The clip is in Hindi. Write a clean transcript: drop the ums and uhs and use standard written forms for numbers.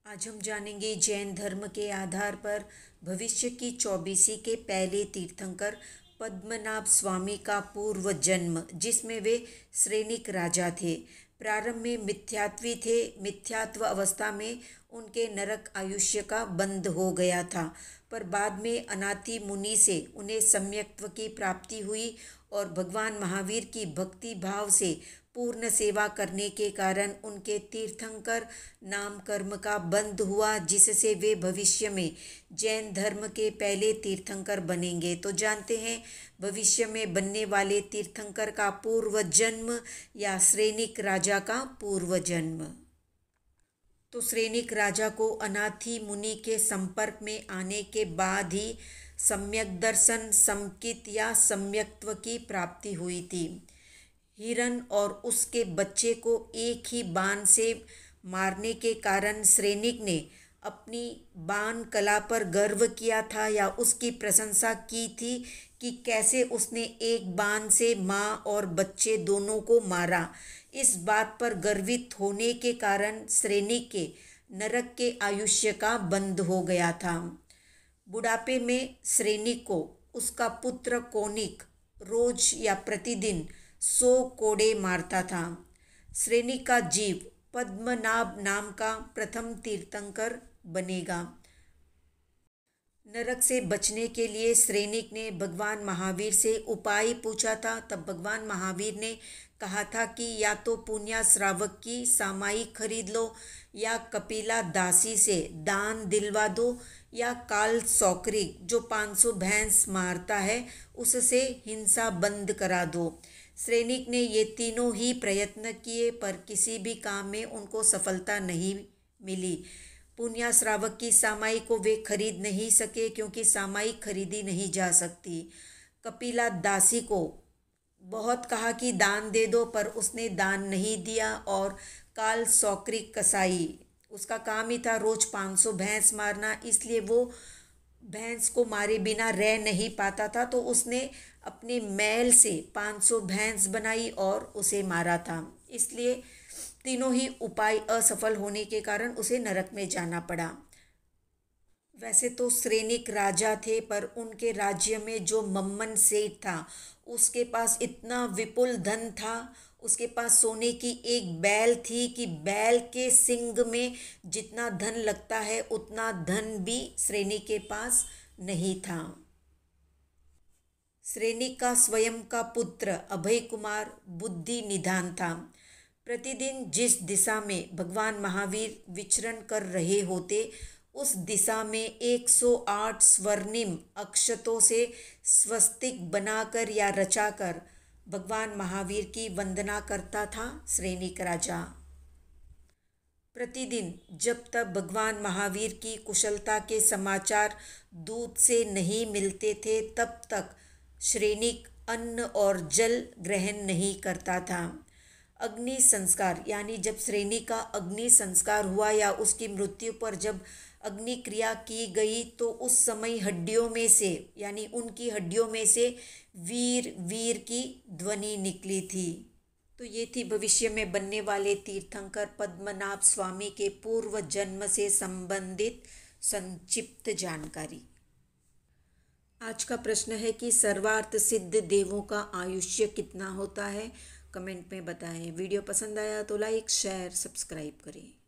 आज हम जानेंगे जैन धर्म के आधार पर भविष्य की चौबीसी के पहले तीर्थंकर पद्मनाभ स्वामी का पूर्व जन्म, जिसमें वे श्रेनिक राजा थे। प्रारंभ में मिथ्यात्वी थे। मिथ्यात्व अवस्था में उनके नरक आयुष्य का बंध हो गया था, पर बाद में अनाथि मुनि से उन्हें सम्यक्त्व की प्राप्ति हुई और भगवान महावीर की भक्ति भाव से पूर्ण सेवा करने के कारण उनके तीर्थंकर नाम कर्म का बंध हुआ, जिससे वे भविष्य में जैन धर्म के पहले तीर्थंकर बनेंगे। तो जानते हैं भविष्य में बनने वाले तीर्थंकर का पूर्व जन्म या श्रेनिक राजा का पूर्व जन्म। तो श्रेनिक राजा को अनाथि मुनि के संपर्क में आने के बाद ही सम्यक दर्शन, समकित या सम्यक्त्व की प्राप्ति हुई थी। हिरण और उसके बच्चे को एक ही बाण से मारने के कारण श्रेनिक ने अपनी बाण कला पर गर्व किया था या उसकी प्रशंसा की थी कि कैसे उसने एक बाण से माँ और बच्चे दोनों को मारा। इस बात पर गर्वित होने के कारण श्रेनिक के नरक के आयुष्य का बंध हो गया था। बुढ़ापे में श्रेनिक को उसका पुत्र कोनिक रोज या प्रतिदिन 100 कोड़े मारता था। श्रेनिक का जीव पद्मनाभ नाम का प्रथम तीर्थंकर बनेगा। नरक से बचने के लिए श्रेनिक ने भगवान महावीर से उपाय पूछा था। तब भगवान महावीर ने कहा था कि या तो पुण्य श्रावक की सामायिक खरीद लो, या कपिला दासी से दान दिलवा दो, या काल सौक्रिक जो 500 भैंस मारता है उससे हिंसा बंद करा दो। श्रेनिक ने ये तीनों ही प्रयत्न किए, पर किसी भी काम में उनको सफलता नहीं मिली। पुण्य श्रावक की सामायिक को वे खरीद नहीं सके, क्योंकि सामायिक खरीदी नहीं जा सकती। कपिला दासी को बहुत कहा कि दान दे दो, पर उसने दान नहीं दिया। और काल सौक्रिक कसाई, उसका काम ही था रोज 500 भैंस मारना, इसलिए वो भैंस को मारे बिना रह नहीं पाता था, तो उसने अपने मैल से 500 भैंस बनाई और उसे मारा था। इसलिए तीनों ही उपाय असफल होने के कारण उसे नरक में जाना पड़ा। वैसे तो श्रेनिक राजा थे, पर उनके राज्य में जो मम्मन सेठ था उसके पास इतना विपुल धन था। उसके पास सोने की एक बैल थी कि बैल के सिंग में जितना धन लगता है उतना धन भी श्रेनिक के पास नहीं था। श्रेनिक का स्वयं का पुत्र अभय कुमार बुद्धि निधान था। प्रतिदिन जिस दिशा में भगवान महावीर विचरण कर रहे होते, उस दिशा में 108 स्वर्णिम अक्षतों से स्वस्तिक बनाकर या रचाकर भगवान महावीर की वंदना करता था श्रेनिक राजा। प्रतिदिन जब तक भगवान महावीर की कुशलता के समाचार दूत से नहीं मिलते थे, तब तक श्रेनिक अन्न और जल ग्रहण नहीं करता था। अग्नि संस्कार यानी जब श्रेनिक का अग्नि संस्कार हुआ या उसकी मृत्यु पर जब अग्नि क्रिया की गई, तो उस समय हड्डियों में से यानी उनकी हड्डियों में से वीर वीर की ध्वनि निकली थी। तो ये थी भविष्य में बनने वाले तीर्थंकर पद्मनाभ स्वामी के पूर्व जन्म से संबंधित संक्षिप्त जानकारी। आज का प्रश्न है कि सर्वार्थ सिद्ध देवों का आयुष्य कितना होता है। कमेंट में बताएं। वीडियो पसंद आया तो लाइक, शेयर, सब्सक्राइब करें।